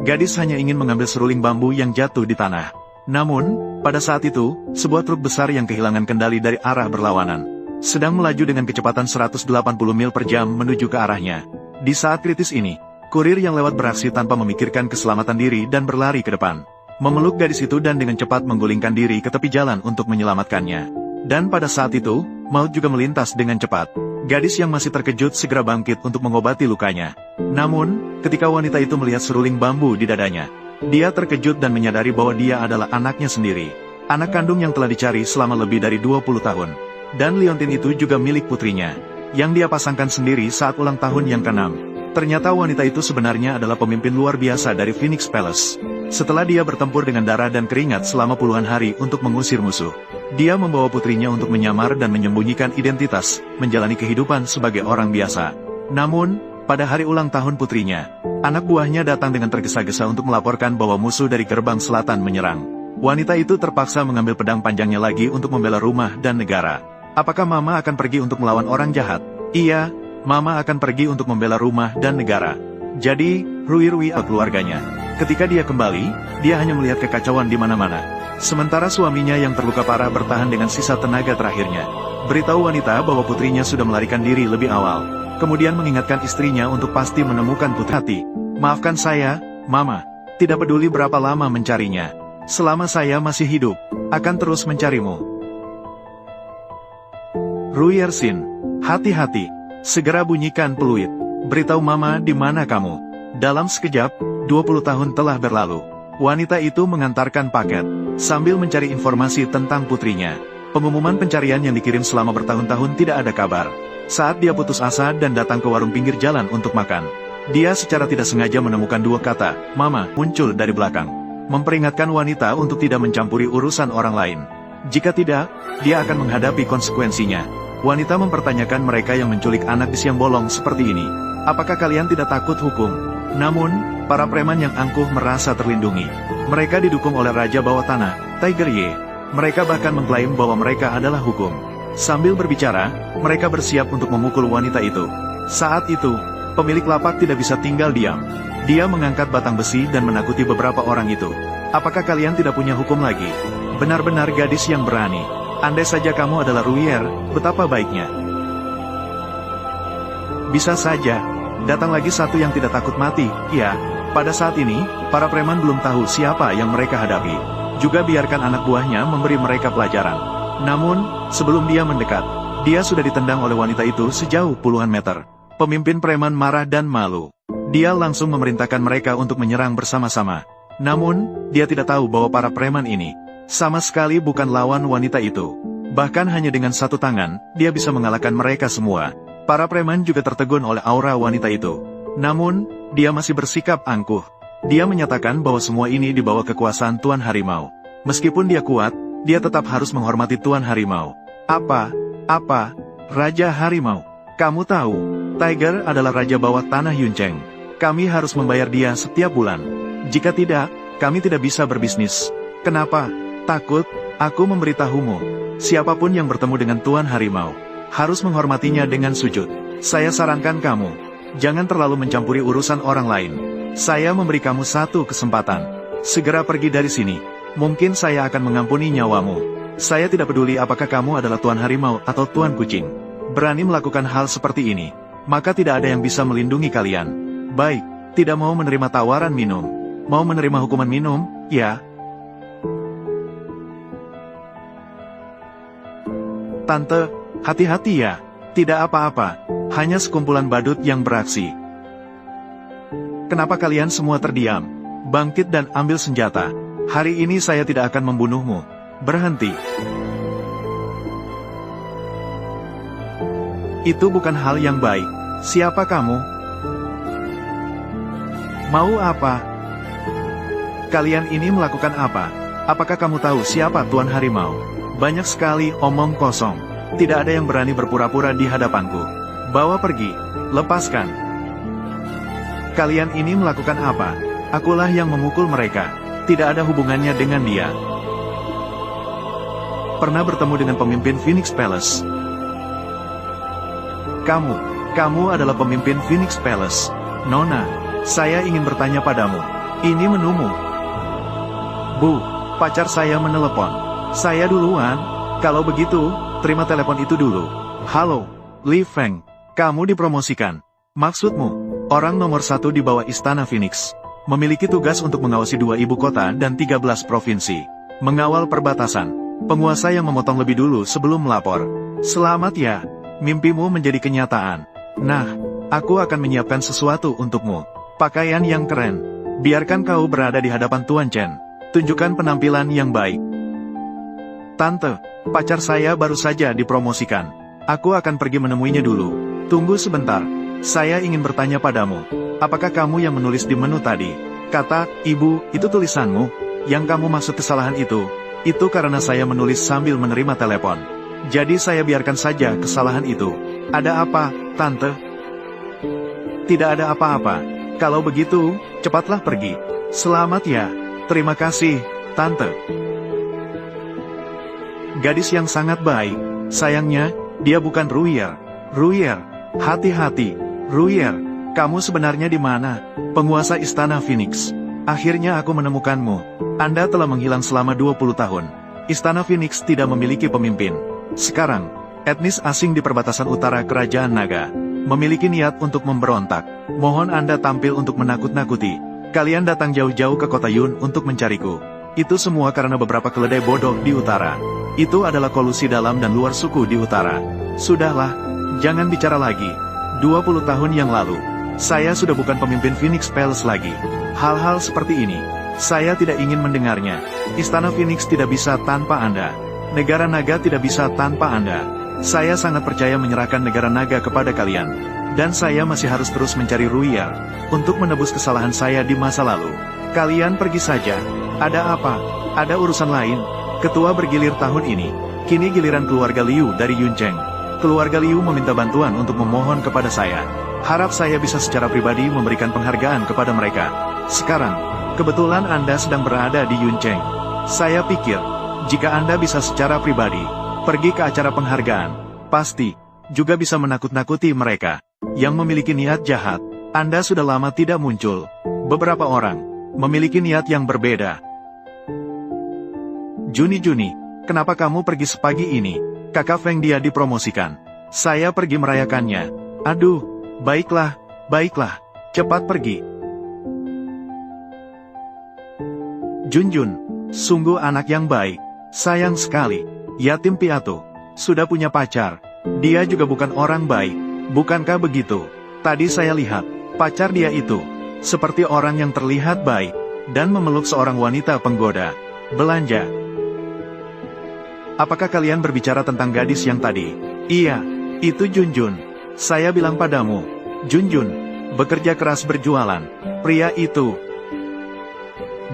Gadis hanya ingin mengambil seruling bambu yang jatuh di tanah. Namun, pada saat itu, sebuah truk besar yang kehilangan kendali dari arah berlawanan sedang melaju dengan kecepatan 180 mil per jam menuju ke arahnya. Di saat kritis ini, kurir yang lewat beraksi tanpa memikirkan keselamatan diri dan berlari ke depan, memeluk gadis itu dan dengan cepat menggulingkan diri ke tepi jalan untuk menyelamatkannya. Dan pada saat itu, maut juga melintas dengan cepat. Gadis yang masih terkejut segera bangkit untuk mengobati lukanya. Namun, ketika wanita itu melihat seruling bambu di dadanya, dia terkejut dan menyadari bahwa dia adalah anaknya sendiri. Anak kandung yang telah dicari selama lebih dari 20 tahun. Dan liontin itu juga milik putrinya, yang dia pasangkan sendiri saat ulang tahun yang ke-6. Ternyata wanita itu sebenarnya adalah pemimpin luar biasa dari Phoenix Palace. Setelah dia bertempur dengan darah dan keringat selama puluhan hari untuk mengusir musuh, dia membawa putrinya untuk menyamar dan menyembunyikan identitas, menjalani kehidupan sebagai orang biasa. Namun, pada hari ulang tahun putrinya, anak buahnya datang dengan tergesa-gesa untuk melaporkan bahwa musuh dari gerbang selatan menyerang. Wanita itu terpaksa mengambil pedang panjangnya lagi untuk membela rumah dan negara. Apakah Mama akan pergi untuk melawan orang jahat? Iya, Mama akan pergi untuk membela rumah dan negara. Jadi, Rui keluarganya. Ketika dia kembali, dia hanya melihat kekacauan di mana-mana. Sementara suaminya yang terluka parah bertahan dengan sisa tenaga terakhirnya. Beritahu wanita bahwa putrinya sudah melarikan diri lebih awal. Kemudian mengingatkan istrinya untuk pasti menemukan putri hati. Maafkan saya, Mama. Tidak peduli berapa lama mencarinya. Selama saya masih hidup, akan terus mencarimu. Rui Ersin, hati-hati. Segera bunyikan peluit. Beritahu Mama di mana kamu. Dalam sekejap, 20 tahun telah berlalu. Wanita itu mengantarkan paket, sambil mencari informasi tentang putrinya. Pengumuman pencarian yang dikirim selama bertahun-tahun tidak ada kabar. Saat dia putus asa dan datang ke warung pinggir jalan untuk makan, dia secara tidak sengaja menemukan dua kata, Mama, muncul dari belakang. Memperingatkan wanita untuk tidak mencampuri urusan orang lain. Jika tidak, dia akan menghadapi konsekuensinya. Wanita mempertanyakan mereka yang menculik anak di siang bolong seperti ini. Apakah kalian tidak takut hukum? Namun, para preman yang angkuh merasa terlindungi. Mereka didukung oleh Raja Bawah Tanah, Tiger Ye. Mereka bahkan mengklaim bahwa mereka adalah hukum. Sambil berbicara, mereka bersiap untuk memukul wanita itu. Saat itu, pemilik lapak tidak bisa tinggal diam. Dia mengangkat batang besi dan menakuti beberapa orang itu. Apakah kalian tidak punya hukum lagi? Benar-benar gadis yang berani. Andai saja kamu adalah Ruier, betapa baiknya. Bisa saja. Datang lagi satu yang tidak takut mati, ya. Pada saat ini, para preman belum tahu siapa yang mereka hadapi. Juga biarkan anak buahnya memberi mereka pelajaran. Namun, sebelum dia mendekat, dia sudah ditendang oleh wanita itu sejauh puluhan meter. Pemimpin preman marah dan malu. Dia langsung memerintahkan mereka untuk menyerang bersama-sama. Namun, dia tidak tahu bahwa para preman ini sama sekali bukan lawan wanita itu. Bahkan hanya dengan satu tangan, dia bisa mengalahkan mereka semua. Para preman juga tertegun oleh aura wanita itu. Namun, dia masih bersikap angkuh. Dia menyatakan bahwa semua ini di bawah kekuasaan Tuan Harimau. Meskipun dia kuat, dia tetap harus menghormati Tuan Harimau. Apa? Raja Harimau. Kamu tahu, Tiger adalah Raja Bawah Tanah Yuncheng. Kami harus membayar dia setiap bulan. Jika tidak, kami tidak bisa berbisnis. Kenapa? Takut? Aku memberitahumu. Siapapun yang bertemu dengan Tuan Harimau harus menghormatinya dengan sujud. Saya sarankan kamu, jangan terlalu mencampuri urusan orang lain. Saya memberi kamu satu kesempatan. Segera pergi dari sini. Mungkin saya akan mengampuni nyawamu. Saya tidak peduli apakah kamu adalah Tuan Harimau atau Tuan Kucing. Berani melakukan hal seperti ini, maka tidak ada yang bisa melindungi kalian. Baik, tidak mau menerima tawaran minum. Mau menerima hukuman minum, ya? Tante, hati-hati ya. Tidak apa-apa, hanya sekumpulan badut yang beraksi. Kenapa kalian semua terdiam? Bangkit dan ambil senjata. Hari ini saya tidak akan membunuhmu. Berhenti. Itu bukan hal yang baik. Siapa kamu? Mau apa? Kalian ini melakukan apa? Apakah kamu tahu siapa Tuan Harimau? Banyak sekali omong kosong. Tidak ada yang berani berpura-pura di hadapanku. Bawa pergi. Lepaskan. Kalian ini melakukan apa? Akulah yang memukul mereka. Tidak ada hubungannya dengan dia. Pernah bertemu dengan pemimpin Phoenix Palace? Kamu adalah pemimpin Phoenix Palace. Nona, saya ingin bertanya padamu. Ini menumu. Bu, pacar saya menelepon. Saya duluan. Kalau begitu, terima telepon itu dulu. Halo, Li Feng. Kamu dipromosikan. Maksudmu, orang nomor 1 di bawah Istana Phoenix. Memiliki tugas untuk mengawasi 2 ibu kota dan 13 provinsi. Mengawal perbatasan. Penguasa yang memotong lebih dulu sebelum melapor. Selamat ya, mimpimu menjadi kenyataan. Nah, aku akan menyiapkan sesuatu untukmu. Pakaian yang keren. Biarkan kau berada di hadapan Tuan Chen. Tunjukkan penampilan yang baik. Tante, pacar saya baru saja dipromosikan. Aku akan pergi menemuinya dulu. Tunggu sebentar. Saya ingin bertanya padamu. Apakah kamu yang menulis di menu tadi? Kata, Ibu, itu tulisanmu. Yang kamu maksud kesalahan itu karena saya menulis sambil menerima telepon. Jadi saya biarkan saja kesalahan itu. Ada apa, Tante? Tidak ada apa-apa. Kalau begitu, cepatlah pergi. Selamat ya. Terima kasih, Tante. Gadis yang sangat baik. Sayangnya, dia bukan Ruier. Ruier, hati-hati. Ruier, kamu sebenarnya di mana? Penguasa Istana Phoenix. Akhirnya aku menemukanmu. Anda telah menghilang selama 20 tahun. Istana Phoenix tidak memiliki pemimpin. Sekarang, etnis asing di perbatasan utara Kerajaan Naga memiliki niat untuk memberontak. Mohon Anda tampil untuk menakut-nakuti. Kalian datang jauh-jauh ke kota Yun untuk mencariku. Itu semua karena beberapa keledai bodoh di utara. Itu adalah kolusi dalam dan luar suku di utara. Sudahlah, jangan bicara lagi. 20 tahun yang lalu, saya sudah bukan pemimpin Phoenix Palace lagi. Hal-hal seperti ini, saya tidak ingin mendengarnya. Istana Phoenix tidak bisa tanpa Anda. Negara naga tidak bisa tanpa Anda. Saya sangat percaya menyerahkan negara naga kepada kalian. Dan saya masih harus terus mencari Ruier untuk menebus kesalahan saya di masa lalu. Kalian pergi saja. Ada apa? Ada urusan lain? Ketua bergilir tahun ini. Kini giliran keluarga Liu dari Yuncheng. Keluarga Liu meminta bantuan untuk memohon kepada saya. Harap saya bisa secara pribadi memberikan penghargaan kepada mereka. Sekarang, kebetulan Anda sedang berada di Yuncheng. Saya pikir, jika Anda bisa secara pribadi pergi ke acara penghargaan, pasti juga bisa menakut-nakuti mereka yang memiliki niat jahat. Anda sudah lama tidak muncul. Beberapa orang memiliki niat yang berbeda. Juni, kenapa kamu pergi sepagi ini? Kakak Feng dia dipromosikan. Saya pergi merayakannya. Aduh, baiklah, cepat pergi. Junjun, sungguh anak yang baik. Sayang sekali, yatim piatu. Sudah punya pacar. Dia juga bukan orang baik. Bukankah begitu? Tadi saya lihat, pacar dia itu seperti orang yang terlihat baik dan memeluk seorang wanita penggoda. Belanja. Apakah kalian berbicara tentang gadis yang tadi? Iya, itu Junjun. Saya bilang padamu, Junjun, bekerja keras berjualan. Pria itu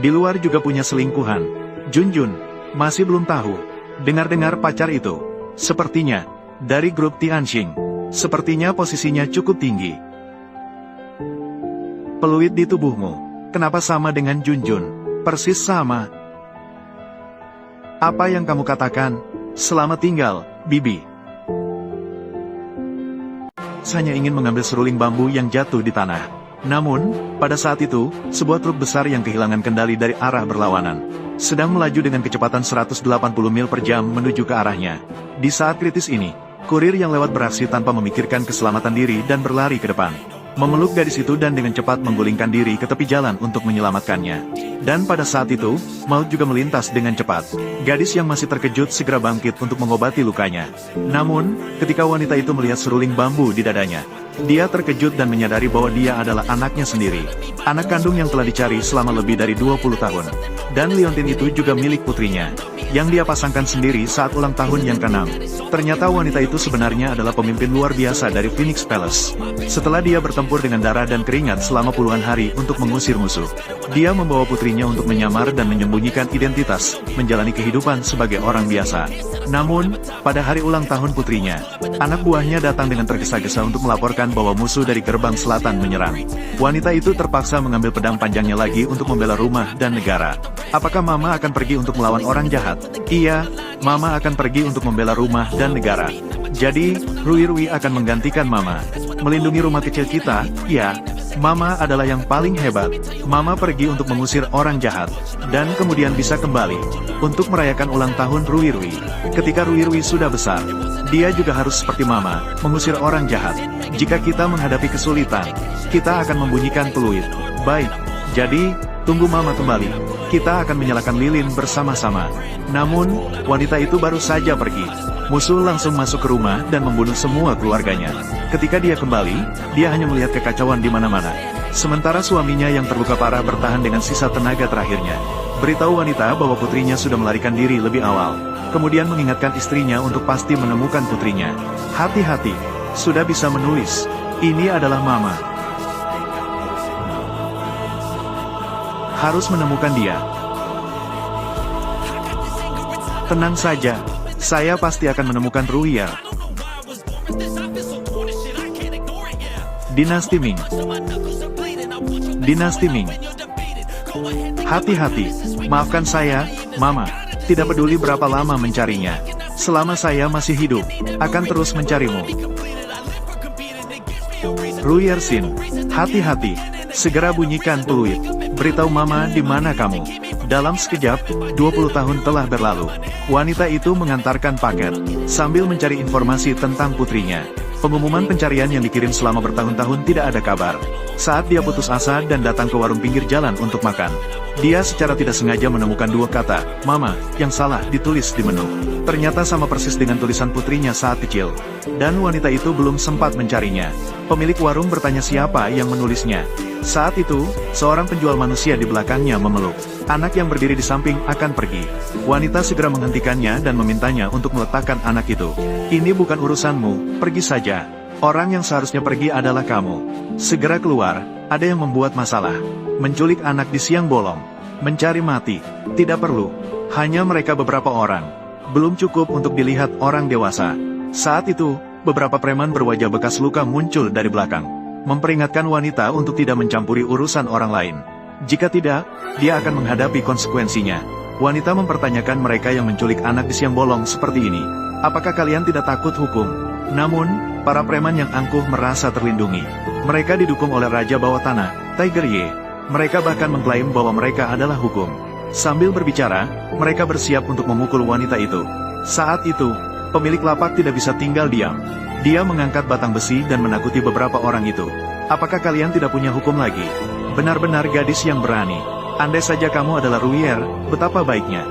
di luar juga punya selingkuhan. Junjun, masih belum tahu. Dengar-dengar pacar itu sepertinya dari grup Tianxing. Sepertinya posisinya cukup tinggi. Peluit di tubuhmu, kenapa sama dengan Junjun? Persis sama. Apa yang kamu katakan? Selamat tinggal, Bibi. Saya ingin mengambil seruling bambu yang jatuh di tanah. Namun, pada saat itu, sebuah truk besar yang kehilangan kendali dari arah berlawanan sedang melaju dengan kecepatan 180 mil per jam menuju ke arahnya. Di saat kritis ini, kurir yang lewat beraksi tanpa memikirkan keselamatan diri dan berlari ke depan. Memeluk gadis itu dan dengan cepat menggulingkan diri ke tepi jalan untuk menyelamatkannya. Dan pada saat itu, maut juga melintas dengan cepat. Gadis yang masih terkejut segera bangkit untuk mengobati lukanya. Namun, ketika wanita itu melihat seruling bambu di dadanya, dia terkejut dan menyadari bahwa dia adalah anaknya sendiri. Anak kandung yang telah dicari selama lebih dari 20 tahun. Dan liontin itu juga milik putrinya, yang dia pasangkan sendiri saat ulang tahun yang ke-6. Ternyata wanita itu sebenarnya adalah pemimpin luar biasa dari Phoenix Palace. Setelah dia bertempur dengan darah dan keringat selama puluhan hari untuk mengusir musuh, dia membawa putrinya untuk menyamar dan menyembunyikan identitas, menjalani kehidupan sebagai orang biasa. Namun, pada hari ulang tahun putrinya, anak buahnya datang dengan tergesa-gesa untuk melaporkan bahwa musuh dari gerbang selatan menyerang. Wanita itu terpaksa mengambil pedang panjangnya lagi untuk membela rumah dan negara. Apakah Mama akan pergi untuk melawan orang jahat? Iya, Mama akan pergi untuk membela rumah dan negara. Jadi, Rui akan menggantikan Mama. Melindungi rumah kecil kita, ya. Mama adalah yang paling hebat. Mama pergi untuk mengusir orang jahat, dan kemudian bisa kembali untuk merayakan ulang tahun Rui. Ketika Rui sudah besar, dia juga harus seperti Mama, mengusir orang jahat. Jika kita menghadapi kesulitan, kita akan membunyikan peluit. Baik, jadi, tunggu Mama kembali. Kita akan menyalakan lilin bersama-sama. Namun, wanita itu baru saja pergi. Musuh langsung masuk ke rumah dan membunuh semua keluarganya. Ketika dia kembali, dia hanya melihat kekacauan di mana-mana. Sementara suaminya yang terluka parah bertahan dengan sisa tenaga terakhirnya. Beritahu wanita bahwa putrinya sudah melarikan diri lebih awal. Kemudian mengingatkan istrinya untuk pasti menemukan putrinya. Hati-hati, sudah bisa menulis. Ini adalah Mama. Harus menemukan dia. Tenang saja. Saya pasti akan menemukan Rui. Dinasti Ming. Dinasti Ming. Hati-hati. Maafkan saya, Mama. Tidak peduli berapa lama mencarinya. Selama saya masih hidup, akan terus mencarimu. Rui Ersin. Hati-hati. Segera bunyikan peluit. Beritahu Mama di mana kamu. Dalam sekejap, 20 tahun telah berlalu. Wanita itu mengantarkan paket, sambil mencari informasi tentang putrinya. Pengumuman pencarian yang dikirim selama bertahun-tahun tidak ada kabar. Saat dia putus asa dan datang ke warung pinggir jalan untuk makan, dia secara tidak sengaja menemukan dua kata, Mama, yang salah ditulis di menu. Ternyata sama persis dengan tulisan putrinya saat kecil. Dan wanita itu belum sempat mencarinya. Pemilik warung bertanya siapa yang menulisnya. Saat itu, seorang penjual manusia di belakangnya memeluk. Anak yang berdiri di samping akan pergi. Wanita segera menghentikannya dan memintanya untuk meletakkan anak itu. Ini bukan urusanmu, pergi saja. Orang yang seharusnya pergi adalah kamu. Segera keluar, ada yang membuat masalah. Menculik anak di siang bolong. Mencari mati. Tidak perlu. Hanya mereka beberapa orang. Belum cukup untuk dilihat orang dewasa. Saat itu, beberapa preman berwajah bekas luka muncul dari belakang. Memperingatkan wanita untuk tidak mencampuri urusan orang lain. Jika tidak, dia akan menghadapi konsekuensinya. Wanita mempertanyakan mereka yang menculik anak di siang bolong seperti ini. Apakah kalian tidak takut hukum? Namun, para preman yang angkuh merasa terlindungi. Mereka didukung oleh Raja Bawah Tanah, Tiger Ye. Mereka bahkan mengklaim bahwa mereka adalah hukum. Sambil berbicara, mereka bersiap untuk memukul wanita itu. Saat itu, pemilik lapak tidak bisa tinggal diam. Dia mengangkat batang besi dan menakuti beberapa orang itu. Apakah kalian tidak punya hukum lagi? Benar-benar gadis yang berani. Andai saja kamu adalah Ruier, betapa baiknya.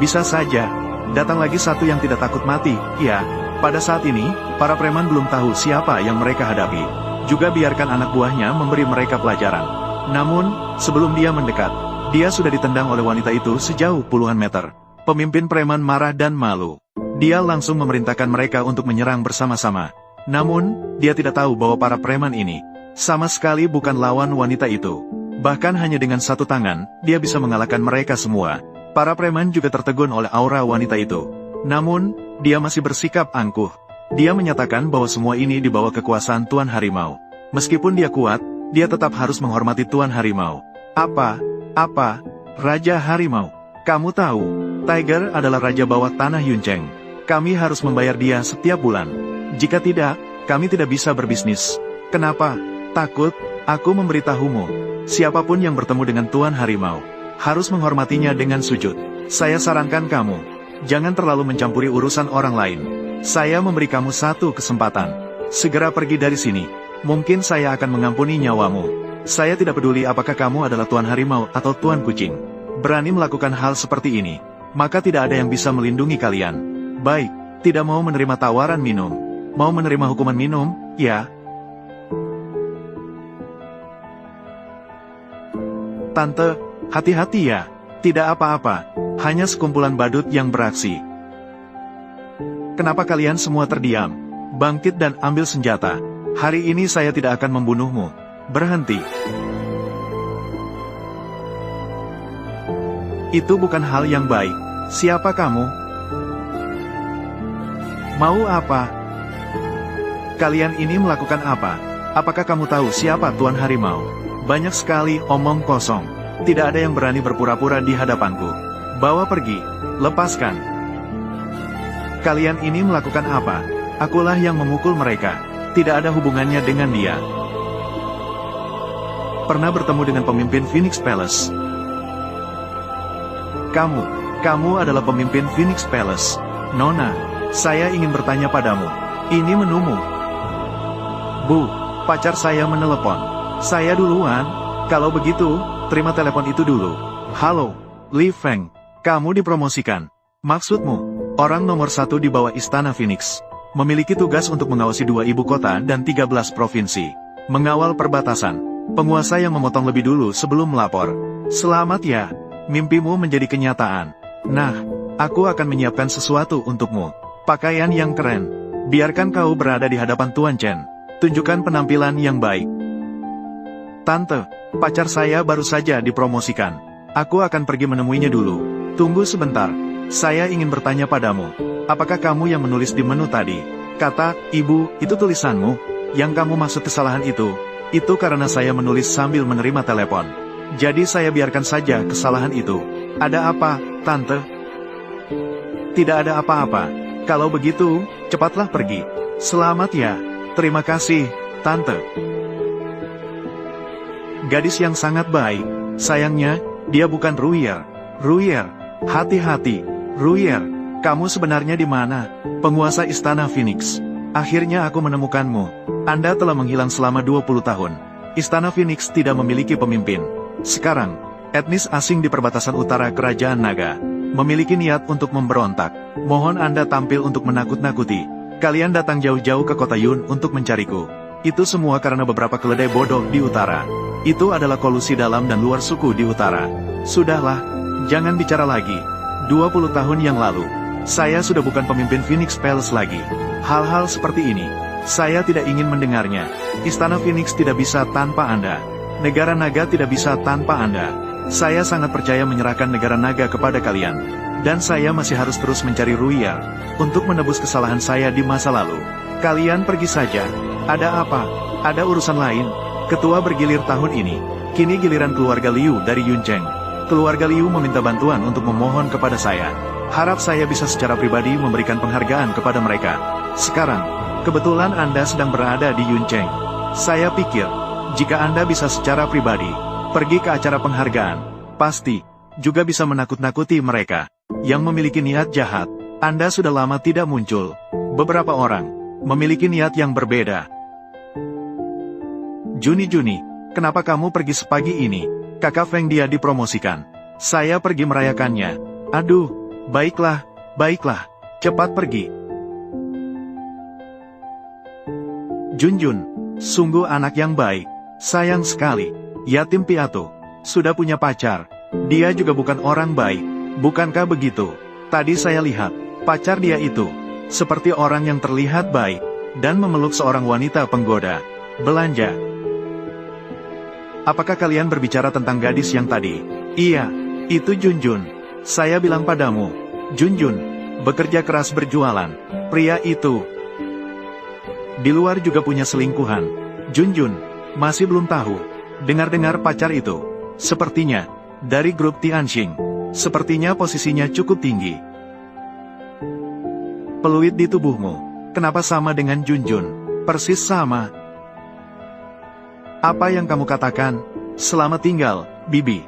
Bisa saja. Datang lagi satu yang tidak takut mati, ya. Pada saat ini, para preman belum tahu siapa yang mereka hadapi. Juga biarkan anak buahnya memberi mereka pelajaran. Namun, sebelum dia mendekat, dia sudah ditendang oleh wanita itu sejauh puluhan meter. Pemimpin preman marah dan malu. Dia langsung memerintahkan mereka untuk menyerang bersama-sama. Namun, dia tidak tahu bahwa para preman ini sama sekali bukan lawan wanita itu. Bahkan hanya dengan satu tangan, dia bisa mengalahkan mereka semua. Para preman juga tertegun oleh aura wanita itu. Namun, dia masih bersikap angkuh. Dia menyatakan bahwa semua ini di bawah kekuasaan Tuan Harimau. Meskipun dia kuat, dia tetap harus menghormati Tuan Harimau. Apa? Raja Harimau. Kamu tahu, Tiger adalah Raja Bawah Tanah Yunceng. Kami harus membayar dia setiap bulan. Jika tidak, kami tidak bisa berbisnis. Kenapa? Takut? Aku memberitahumu. Siapapun yang bertemu dengan Tuan Harimau, harus menghormatinya dengan sujud. Saya sarankan kamu, jangan terlalu mencampuri urusan orang lain. Saya memberi kamu satu kesempatan. Segera pergi dari sini. Mungkin saya akan mengampuni nyawamu. Saya tidak peduli apakah kamu adalah Tuan Harimau atau Tuan Kucing. Berani melakukan hal seperti ini, maka tidak ada yang bisa melindungi kalian. Baik, tidak mau menerima tawaran minum. Mau menerima hukuman minum, ya? Tante, hati-hati ya. Tidak apa-apa, hanya sekumpulan badut yang beraksi. Kenapa kalian semua terdiam? Bangkit dan ambil senjata. Hari ini saya tidak akan membunuhmu. Berhenti. Itu bukan hal yang baik. Siapa kamu? Mau apa? Kalian ini melakukan apa? Apakah kamu tahu siapa Tuan Harimau? Banyak sekali omong kosong. Tidak ada yang berani berpura-pura di hadapanku. Bawa pergi. Lepaskan. Kalian ini melakukan apa? Akulah yang memukul mereka. Tidak ada hubungannya dengan dia. Pernah bertemu dengan pemimpin Phoenix Palace? Kamu adalah pemimpin Phoenix Palace. Nona, saya ingin bertanya padamu. Ini menumu. Bu, pacar saya menelepon. Saya duluan. Kalau begitu, terima telepon itu dulu. Halo, Li Feng. Kamu dipromosikan. Maksudmu, orang nomor 1 di bawah Istana Phoenix. Memiliki tugas untuk mengawasi 2 ibu kota dan 13 provinsi. Mengawal perbatasan. Penguasa yang memotong lebih dulu sebelum melapor. Selamat ya, mimpimu menjadi kenyataan. Nah, aku akan menyiapkan sesuatu untukmu. Pakaian yang keren. Biarkan kau berada di hadapan Tuan Chen. Tunjukkan penampilan yang baik. Tante, pacar saya baru saja dipromosikan. Aku akan pergi menemuinya dulu. Tunggu sebentar. Saya ingin bertanya padamu. Apakah kamu yang menulis di menu tadi? Kata, Ibu, itu tulisanmu? Yang kamu maksud kesalahan itu karena saya menulis sambil menerima telepon. Jadi saya biarkan saja kesalahan itu. Ada apa, Tante? Tidak ada apa-apa. Kalau begitu, cepatlah pergi. Selamat ya. Terima kasih, Tante. Gadis yang sangat baik. Sayangnya, dia bukan Ruier. Ruier, hati-hati. Ruier, kamu sebenarnya di mana? Penguasa Istana Phoenix. Akhirnya aku menemukanmu. Anda telah menghilang selama 20 tahun. Istana Phoenix tidak memiliki pemimpin. Sekarang, etnis asing di perbatasan utara Kerajaan Naga memiliki niat untuk memberontak. Mohon Anda tampil untuk menakut-nakuti. Kalian datang jauh-jauh ke kota Yun untuk mencariku. Itu semua karena beberapa keledai bodoh di utara. Itu adalah kolusi dalam dan luar suku di utara. Sudahlah, jangan bicara lagi. 20 tahun yang lalu, saya sudah bukan pemimpin Phoenix Palace lagi. Hal-hal seperti ini, saya tidak ingin mendengarnya. Istana Phoenix tidak bisa tanpa Anda. Negara Naga tidak bisa tanpa Anda. Saya sangat percaya menyerahkan negara Naga kepada kalian. Dan saya masih harus terus mencari Ruier untuk menebus kesalahan saya di masa lalu. Kalian pergi saja. Ada apa? Ada urusan lain? Ketua bergilir tahun ini. Kini giliran keluarga Liu dari Yuncheng. Keluarga Liu meminta bantuan untuk memohon kepada saya. Harap saya bisa secara pribadi memberikan penghargaan kepada mereka. Sekarang, kebetulan Anda sedang berada di Yuncheng. Saya pikir, jika Anda bisa secara pribadi pergi ke acara penghargaan, pasti juga bisa menakut-nakuti mereka yang memiliki niat jahat. Anda sudah lama tidak muncul. Beberapa orang memiliki niat yang berbeda. Juni, kenapa kamu pergi sepagi ini? Kakak Feng dia dipromosikan. Saya pergi merayakannya. Aduh, baiklah, cepat pergi. Junjun, sungguh anak yang baik. Sayang sekali, yatim piatu. Sudah punya pacar. Dia juga bukan orang baik. Bukankah begitu? Tadi saya lihat, pacar dia itu seperti orang yang terlihat baik dan memeluk seorang wanita penggoda. Belanja. Apakah kalian berbicara tentang gadis yang tadi? Iya, itu Junjun. Saya bilang padamu, Junjun, bekerja keras berjualan. Pria itu di luar juga punya selingkuhan. Junjun, masih belum tahu. Dengar-dengar pacar itu, sepertinya, dari grup Tianxing. Sepertinya posisinya cukup tinggi. Peluit di tubuhmu, kenapa sama dengan Junjun? Persis sama. Apa yang kamu katakan? Selamat tinggal, Bibi.